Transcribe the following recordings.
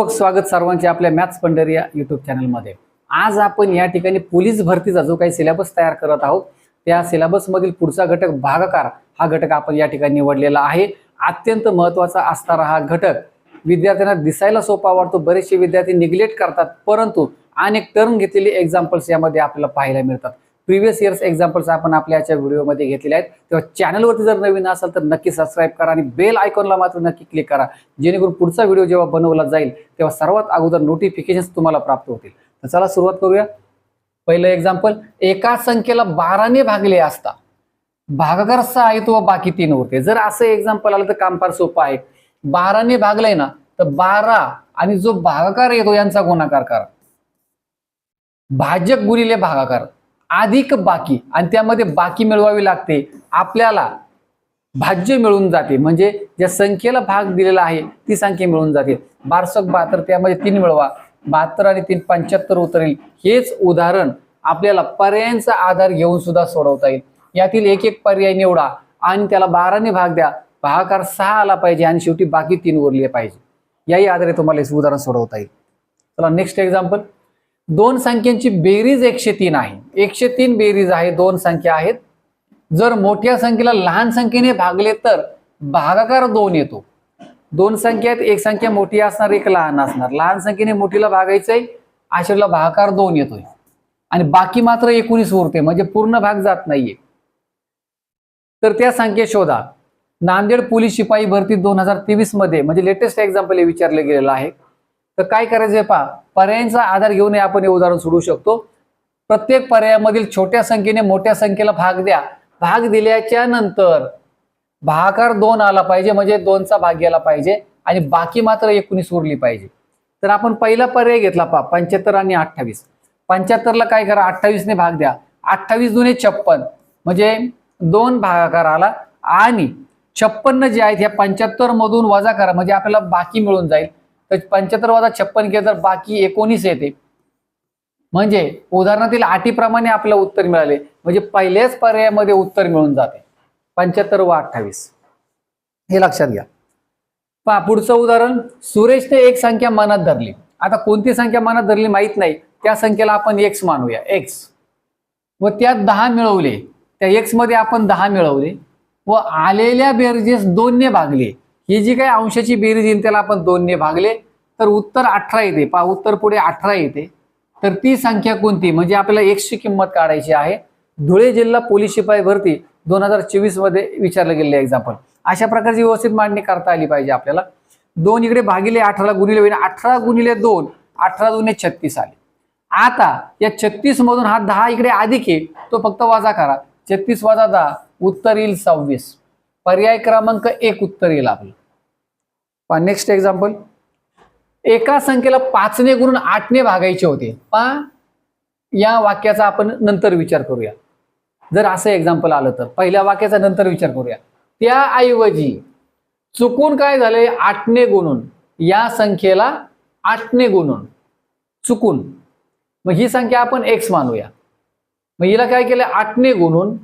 मनपूर्वक स्वागत सर्वांचे आपल्या मॅथ्स पंढरी या यूट्यूब चॅनलमध्ये। आज आपण या ठिकाणी पोलीस भरतीचा जो काही सिलेबस तयार करत आहोत त्या सिलेबस मधील पुढचा घटक भागाकार हा घटक आपण या ठिकाणी निवडलेला आहे। अत्यंत महत्त्वाचा असणारा हा घटक विद्यार्थ्यांना दिसायला सोपा वाटतो, बरेचसे विद्यार्थी निग्लेक्ट करतात, परंतु अनेक टर्म घेतलेले एक्झाम्पल्स यामध्ये आपल्याला पाहायला मिळतात। प्रीवियस इयर्स एक्झाम्पल्स आपण आपल्या याच्या व्हिडिओमध्ये घेतलेले आहेत, तेव्हा चॅनलवरती जर नवीन असाल तर नक्की सबस्क्राइब करा आणि बेल आयकॉनला मात्र नक्की क्लिक करा, जेणेकरून पुढचा व्हिडिओ जेव्हा बनवला जाईल तेव्हा सर्वात अगोदर नोटिफिकेशन्स तुम्हाला प्राप्त होतील। तर चला सुरुवात करूया। पहिलं एक्झाम्पल, एका संख्येला 12 ने भागले असता भागाकार 6 येतो व बाकी 3 उरते। जर असं एक्झाम्पल आलं तर काम फार सोपं आहे। 12 ने भागलंय ना, तर 12 आणि जो भागाकार येतो यांचा गुणाकार करा, भाजक गुणिले भागाकार अधिक बाकी, आणि त्यामध्ये बाकी मिळवावी लागते। आपल्याला भाज्य मिळून जाते, म्हणजे ज्या संख्येला भाग दिलेला आहे ती संख्या मिळून जाते। 1272 त्यामध्ये 3 मिळवा, 72 आणि 3 75 उतरेल। हेच उदाहरण आपल्याला पर्यायांचा आधार घेऊन सुद्धा सोडवता येईल। यातील एक एक पर्याय निवडा आणि त्याला 12 ने भाग द्या, भागाकार 6 आला पाहिजे आणि शेवटी बाकी 3 उरले पाहिजे। याही आधारे तुम्हाला हे उदाहरण सोडवता येईल। चला नेक्स्ट एक्झाम्पल, दोन संख्यांची बेरीज 103 आहे। 103 बेरीज आहे, दोन संख्या आहेत। जर मोठ्या संख्येला लहान संख्येने भागले तर भागाकार 2 येतो। दोन संख्या आहेत, एक संख्या मोठी असणार, एक लहान असणार। लहान संख्येने मोठीला भागायचंय, अशाला भागाकार 2 येतोय आणि बाकी मात्र 19 उरते, म्हणजे पूर्ण भाग जात नाहीये। तर त्या संख्या शोधा। नांदेड पोलीस शिपाई भरती 2023 मध्ये, म्हणजे लेटेस्ट एक्झाम्पल हे विचारले गेलेलं आहे। तर काय करायचंय पहा, पर्यायांचा आधार घेऊन आपण हे उदाहरण सोडवू शकतो। प्रत्येक पर्यायामधील छोट्या संख्येने मोठ्या संख्येला भाग द्या, भाग दिल्याच्या नंतर भागाकार 2 आला पाहिजे, म्हणजे 2चा भाग गेला पाहिजे आणि बाकी मात्र 19 उरली पाहिजे। तर आपण पहिला पर्याय घेतला पहा, 75 आणि 28। 75 ला काय करा, 28 ने भाग द्या, 28 दुने 56, म्हणजे 2 भागाकार आला आणि 56 जे आहेत ह्या 75 मधून वजा करा, म्हणजे आपल्याला बाकी मिळून जाईल। तर 75 वजा 56 केलं तर बाकी 19 येते, म्हणजे उदाहरणातील अटीप्रमाणे आपल्याला उत्तर मिळाले, म्हणजे पहिल्याच पर्यायामध्ये उत्तर मिळून जाते 75 व 28। हे लक्षात घ्या। पहा पुढचं उदाहरण, सुरेशने एक संख्या मनात धरली। आता कोणती संख्या मनात धरली माहित नाही, त्या संख्येला आपण x मानूया, x, व त्यात 10 मिळवले। त्या x मध्ये आपण 10 मिळवले व आलेल्या बेरजेस 2 ने भागले। ही जी काही अंशाची बेरीज येईल त्याला आपण 2 ने भागले, तर उत्तर 18 येते। पहा उत्तर पुढे 18 येते। तर ती संख्या कोणती, म्हणजे आपल्याला x ची किंमत काढायची आहे। धुळे जिल्हा पोलीस शिपाई भरती 2024 मध्ये विचारलं गेलेलं एक्झाम्पल। अशा प्रकारची व्यवस्थित मांडणी करता आली पाहिजे आपल्याला। 2 इकडे भागिले 18 गुणिले होईल, 18 गुणिले 2, 18 दुने 36 आले। आता या 36 मधून हा 10 इकडे अधिक आहे, तो फक्त वजा करा, 36 वजा 10 उत्तर येईल 26। पर्याय क्रमांक 1 उत्तर येईल आपलं। पहा नेक्स्ट एक्झाम्पल, एका संख्येला 5 ने गुणून 8 ने भागायचे होते। पहा या वाक्याचा आपण नंतर विचार करूया। जर असं एक्झाम्पल आलं तर पहिल्या वाक्याचा नंतर विचार करूया। त्याऐवजी चुकून काय झालंय, 8 ने गुणून या संख्येला 8 ने गुणून चुकून, मग ही संख्या आपण x मानूया। मग हिला काय केलं, 8 ने गुणून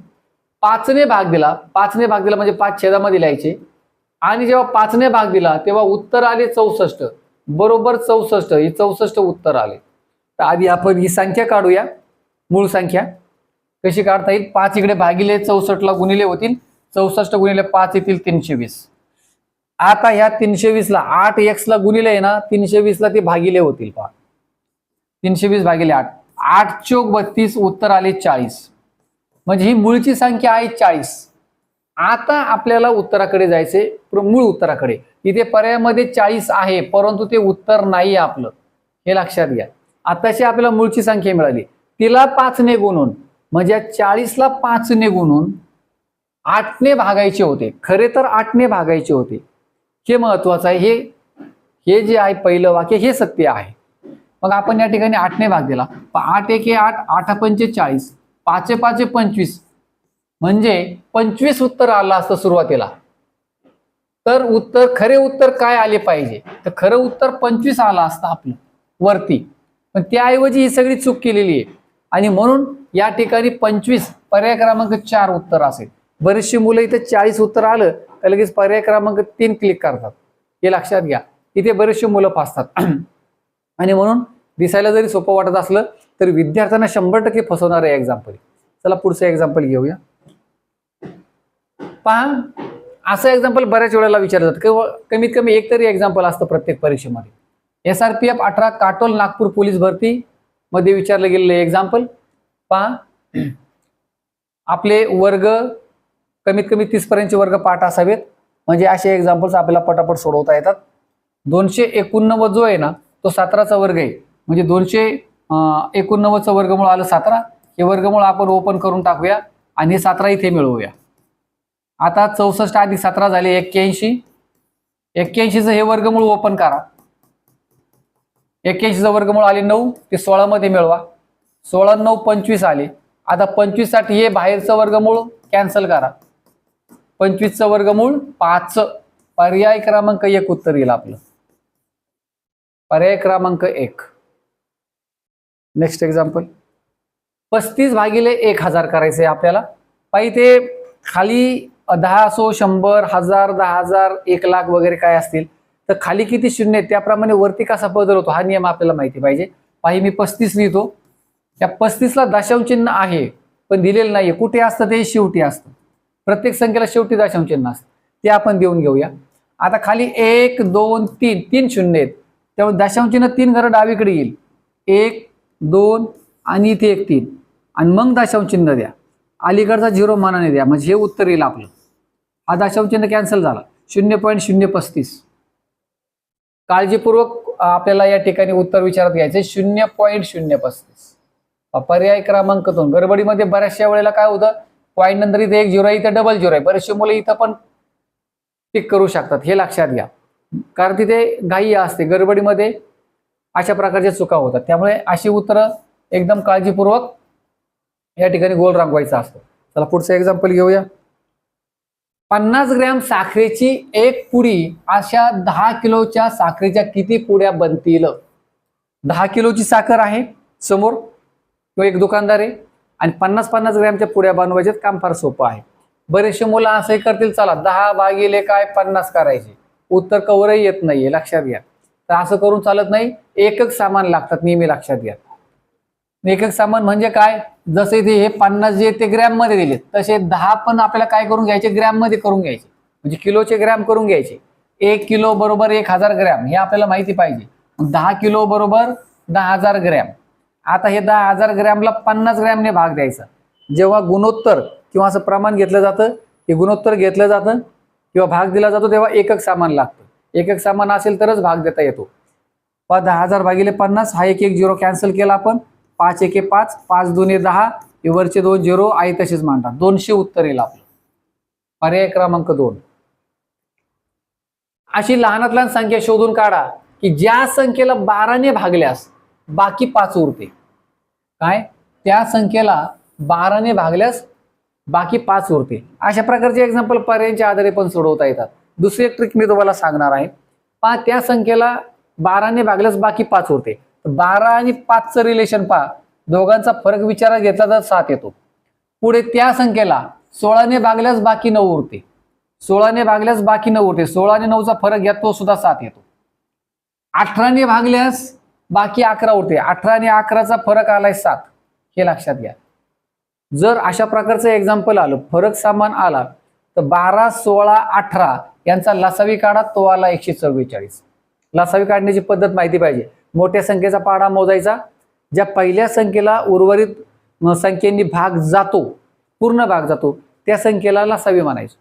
5 ने भाग दिला। 5 ने भाग दिला म्हणजे 5 छेदामध्ये लिहायचे, आणि जेव्हा 5 ने भाग दिला तेव्हा उत्तर आले 64, बरोबर 64, ही 64 उत्तर आले। तर आधी आपण ही संख्या काढूया, मूळ संख्या कशी काढता येईल। 5 इकडे भागिले 64 ला गुणिले होतील, 64 गुणिले 5 येतील 320। आता ह्या 320 ला 8x ला गुणिले आहे ना, 320 ला ते भागिले होतील। पहा 320 भागिले 8, 8 चौक 32, उत्तर आले 40, म्हणजे ही मूळची संख्या आहे 40। आता आपल्याला उत्तराकडे जायचे, मूळ उत्तराकडे। इथे पर्यायामध्ये 40 आहे, परंतु ते उत्तर नाही आपलं, हे लक्षात घ्या। आताशी आपल्याला मूळची संख्या मिळाली, तिला 5 ने गुणून, म्हणजे 40 ला 5 ने गुणून 8 ने भागायचे होते। खरे तर 8 ने भागायचे होते, हे महत्वाचं आहे। हे जे आहे पहिलं वाक्य हे सत्य आहे। मग आपण या ठिकाणी 8 ने भाग दिला, 8 1 8, 8 5 40, 5 5 25, म्हणजे 25 उत्तर आलं असतं सुरुवातीला। तर उत्तर, खरे उत्तर काय आले पाहिजे, तर खरं उत्तर 25 आलं असतं आपलं वरती, पण त्याऐवजी ही सगळी चूक केलेली आहे, आणि म्हणून या ठिकाणी 25 पर्याय क्रमांक 4 उत्तर असेल। बरेचशी मुलं इथे 40 उत्तर आलं तर लगेच पर्याय क्रमांक 3 क्लिक करतात, हे लक्षात घ्या। इथे बरेचसे मुलं फसतात आणि म्हणून दिसायला जरी सोपं वाटत असलं तर विद्यार्थ्यांना 100% फसवणार आहे एक्झाम्पल. चला पुढचं एक्झाम्पल घेऊया. पहा, असं एक्झाम्पल बऱ्याच वेळेला विचारलं जातं, कमीत कमी एक तरी एक्झाम्पल असतं प्रत्येक परीक्षेमध्ये. SRPF 18 काटोल नागपूर पोलीस भरती मध्ये विचारलं गेलेलं एक्झाम्पल. पहा, आपले वर्ग कमीत कमी 30 पर्यंतचे वर्ग पाठ असावेत, म्हणजे असे एक्झाम्पल्स आपल्याला पटापट सोडवता येतात. 289 जो आहे ना तो 17चा वर्ग आहे, म्हणजे 289चं वर्गमूळ आलं 17. हे वर्गमूळ आपण ओपन करून टाकूया आणि हे 17 इथे मिळवूया. आता 64 अधिक 17 झाले 81. 81चं हे वर्गमूळ ओपन करा. 81चं वर्गमूळ आले 9, ते 16 मध्ये मिळवा. 16 9 25 आले. आता 25 साठी हे बाहेरचं वर्गमूळ कॅन्सल करा. 25चं वर्गमूळ 5. पर्याय क्रमांक 1 उत्तर येईल आपलं. पर्याय क्रमांक 1. Next example. 35 भागिले 1000 करायचे आपल्याला. पाहिजे ते खाली 10 असो, 100, 1000, 10,000, 1,00,000 वगैरे काय असतील तर खाली किती शून्य आहेत त्याप्रमाणे वरती कसा बदल होतो हा नियम आपल्याला माहिती पाहिजे. पाहिजे मी 35 लिहितो. त्या 35ला दशांश चिन्ह आहे पण दिलेलं नाहीये. कुठे असतं ते शेवटी असतं. प्रत्येक संख्येला शेवटी दशांश चिन्ह असतं, ते आपण देऊन घेऊया. आता खाली 1 2 3 3 शून्य आहेत, त्यामुळे दशांश चिन्ह 3 घरं डावीकडे येईल. 1 2 आणि इथे 1 3 आणि मग दशांश चिन्ह द्या. अलीकडचा 0 मानाने द्या, म्हणजे हे उत्तर येईल आपलं. हा दशांश चिन्ह कॅन्सल झाला. 0.035. काळजीपूर्वक आपल्याला या ठिकाणी उत्तर विचारत घ्यायचे. 0.035. पर्याय क्रमांक 2. गडबडीमध्ये बऱ्याचशा वेळेला काय होतं, पॉईंट नंतर इथे 1 0 आहे, इथे डबल 0 आहे. बरेचसे मुलं इथं पण टिक करू शकतात, हे लक्षात घ्या. कारण तिथे घाई असते, गडबडीमध्ये अशा प्रकारच्या चुका होतात. त्यामुळे अशी उत्तरं एकदम काळजीपूर्वक या ठिकाणी गोल रंगवायचं असतं. चला पुढचं एक्झाम्पल घेऊया. 50 ग्रॅम साखरेची एक पुडी अशा 10 किलोच्या साखरेच्या किती पुड्या बनतील? 10 किलोची साखर आहे समोर, तो एक दुकानदार आहे आणि 50-50 ग्रॅमच्या पुड्या बनवायच्यात. काम फार सोपं आहे. बरेचसे मुलं असंही करतील, चला 10 भागिले काय 50 करायचे, उत्तर कवरही येत नाहीये, लक्षात घ्या. तर असं करून चालत नाही. एकक सामान लागतात नेहमी, लक्षात घ्या. एकक सामान म्हणजे काय, जसे इथे हे 50 जे ते ग्रॅम मध्ये दिले तसे 10 पण आपल्याला काय करून घ्यायचे, ग्रॅम मध्ये करून घ्यायचे, म्हणजे किलोचे ग्रॅम करून घ्यायचे. 1 किलो बरोबर 1000 ग्रॅम हे आपल्याला माहिती पाहिजे. 10 किलो बरोबर 10,000 ग्रॅम. आता हे 10,000 ग्रॅमला 50 ग्रॅमने भाग द्यायचा. जेव्हा गुणोत्तर किंवा असं प्रमाण घेतलं जातं, हे गुणोत्तर घेतलं जातं किंवा भाग दिला जातो तेव्हा एकक सामान लागतं. एकक सामान असेल तरच भाग देता येतो. 10,000 भागिले 50, हा 1 0 कॅन्सल केला आपण. 5 1 5, 5 2 10, हे वरचे 2 0 आहे तसेच मांडा. 200 उत्तर येईल आपलं. पर्याय क्रमांक 2. अशी लहानात लहान संख्या शोधून काढा की ज्या संख्येला 12ने भागल्यास बाकी 5 उरते. काय, त्या संख्येला 12ने भागल्यास बाकी 5 उरते. अशा प्रकारचे एक्झाम्पल पर्यायांच्या आधारे पण सोडवता येतात. दुसरी एक ट्रिक मी तुम्हाला सांगणार आहे. पहा, त्या संख्येला 12ने भागल्यास बाकी 5 उरते. 12 आणि 5चं रिलेशन पहा, दोघांचा फरक विचारात घेतला तर 7 येतो. पुढे त्या संख्येला 16ने भागल्यास बाकी 9 उरते. 16ने भागल्यास बाकी 9 उरते. 16 आणि 9चा फरक घ्या, तो सुद्धा 7 येतो. 18ने भागल्यास बाकी 11 उरते. 18 आणि 11चा फरक आलाय 7, हे लक्षात घ्या. जर अशा प्रकारचं एक्झाम्पल आलं, फरक समान आला तर 12 16 18 यांचा लसावी काढा, तो आला 144. लसावी काढण्याची पद्धत माहिती पाहिजे. मोठ्या संख्येचा पाढा मोजायचा, ज्या पहिल्या संख्येला उर्वरित संख्येनी भाग जातो, पूर्ण भाग जातो, त्या संख्येला लसावी म्हणायचं.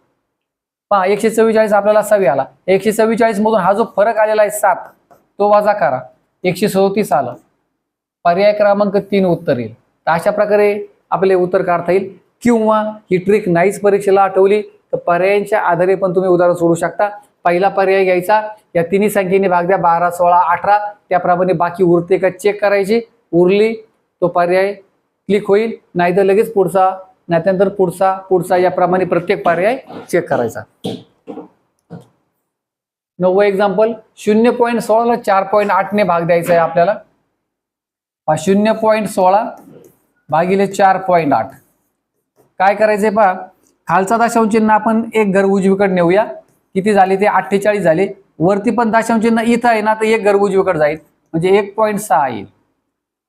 पहा, 144 आपल्याला लसावी आला. 144 मधून हा जो फरक आलेला आहे 7, तो वजा करा, 137 आलं. पर्याय क्रमांक 3 उत्तर येईल. तर अशा प्रकारे आपले उत्तर काढता येईल. किंवा ही ट्रिक नाहीच परीक्षेला आठवली तर पर्यायांच्या आधारे पण तुम्ही उदाहरण सोडू शकता. पहिला पर्याय घ्यायचा, या तिन्ही संख्येने भाग द्या, 12 16 18, त्याप्रमाणे बाकी उरते का चेक करायची. उरली तो पर्याय क्लिक होईल, नाहीतर लगेच पुढचा, नाहीतर पुढचा याप्रमाणे प्रत्येक पर्याय चेक करायचा. 9वं एक्झाम्पल. 0.16ला 4.8ने भाग द्यायचा आहे आपल्याला. 0.16 भागिले 4.8 काय करायचंय पहा, खालचा दशांश चिन्ह आपण एक घर उजवीकडे नेऊया. किती झाले ते 48 झाले. वरती पण दशांश चिन्ह इथं आहे ना, तर एक घरं उजवीकडे जाईल म्हणजे 1.6 येईल.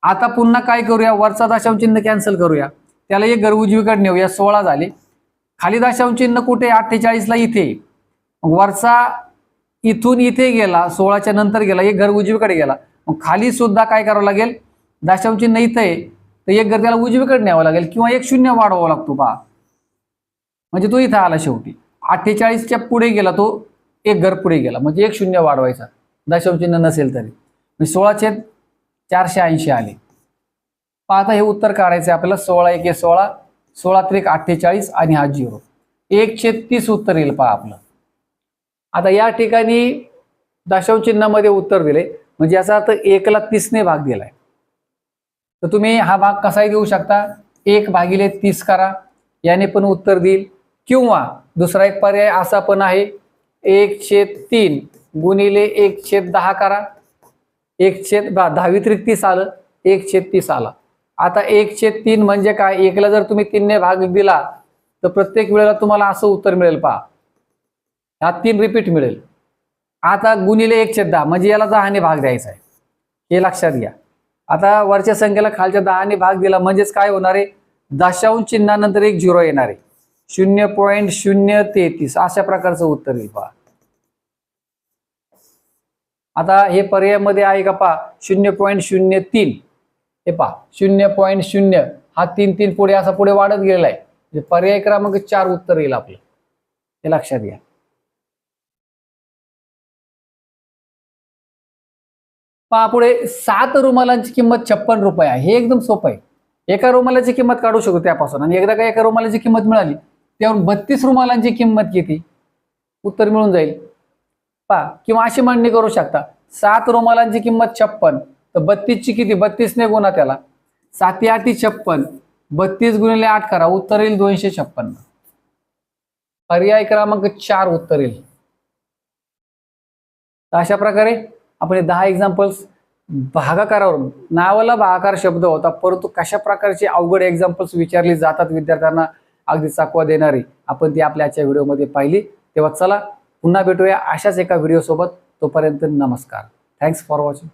आता पुन्हा काय करूया, वरचा दशांश चिन्ह कॅन्सल करूया, त्याला एक घर उजवीकडे नेऊया, 16 झाले. खाली दशांश चिन्ह कुठे, 48ला इथे. वरचा इथून इथे गेला, 16च्या नंतर गेला, एक घर उजवीकडे गेला. मग खाली सुद्धा काय करावं लागेल, दशांश चिन्ह इथे आहे तर एक घर त्याला उजवीकडे न्यावं लागेल किंवा एक शून्य वाढवावा लागतो पहा. म्हणजे तो इथं आला शेवटी. 48च्या पुढे गेला तो, एक घर पुढे गेला म्हणजे एक शून्य वाढवायचा दशांश चिन्ह नसेल तरी. 16/480 आले. आता हे उत्तर काढायचं आपल्याला. 16 × 1 = 16, 16 × 1 = 48 आणि हा 0. 1/30 उत्तर येईल पहा आपलं. आता या ठिकाणी दशांश चिन्हामध्ये उत्तर दिले म्हणजे याचा अर्थ 1ला 30 ने भाग दिलाय. तर तुम्ही हा भाग कसाही देऊ शकता, 1/30 करा, याने पण उत्तर देईल. किंवा दुसरा एक पर्याय असा पण आहे, 1/3 गुणिले 1/10 करा. 1/10 = 30 आलं, 1/30 आला. आता 1/3 म्हणजे काय, 1ला जर तुम्ही 3 ने भाग दिला तर प्रत्येक वेळेला तुम्हाला असं उत्तर मिळेल पहा, हा 3 रिपीट मिळेल. आता गुणिले 1/10 म्हणजे याला 10 ने भाग द्यायचा आहे, हे लक्षात घ्या. आता वरच्या संख्येला खालच्या 10 ने भाग दिला म्हणजेच काय होणार आहे, दशांश चिन्हानंतर एक 0 येणार आहे, 0.033 अशा प्रकारचं उत्तर येईल पहा. आता हे पर्यायामध्ये आहे का पहा, 0.03. हे पहा 0.0 हा 3 पुढे असा पुढे वाढत गेलेला आहे, म्हणजे पर्याय क्रमांक 4 उत्तर येईल आपलं, हे लक्षात घ्या. पहा पुढे 7 रुमालांची किंमत 56 रुपये आहे. हे एकदम सोपं आहे. एका रुमालाची किंमत काढू शकतो त्यापासून, आणि एकदा का एका रुमालाची किंमत मिळाली त्यावरून 32 रुमालांची किंमत किती, उत्तर मिळून जाईल पहा. किंवा अशी मांडणी करू शकता, 7 रुमालांची किंमत 56 तर 32 ची किती, 32 ने गुणा त्याला, 7 × 8 = 56, 32 × 8 करा, उत्तर येईल 256. पर्याय क्रमांक 4 उत्तर येईल. अशा प्रकारे आपण 10 एक्झाम्पल्स भागाकारावर, नावाला भागाकार शब्द होता परंतु कशा प्रकारचे अवघड एक्झाम्पल्स विचारली जातात विद्यार्थ्यांना अगदी चकवा देणारी, आपण ती आपल्या आजच्या व्हिडिओमध्ये पाहिली. तेव्हा चला पुन्हा भेटूया अशाच एका व्हिडिओ सोबत. तोपर्यंत नमस्कार. Thanks for watching.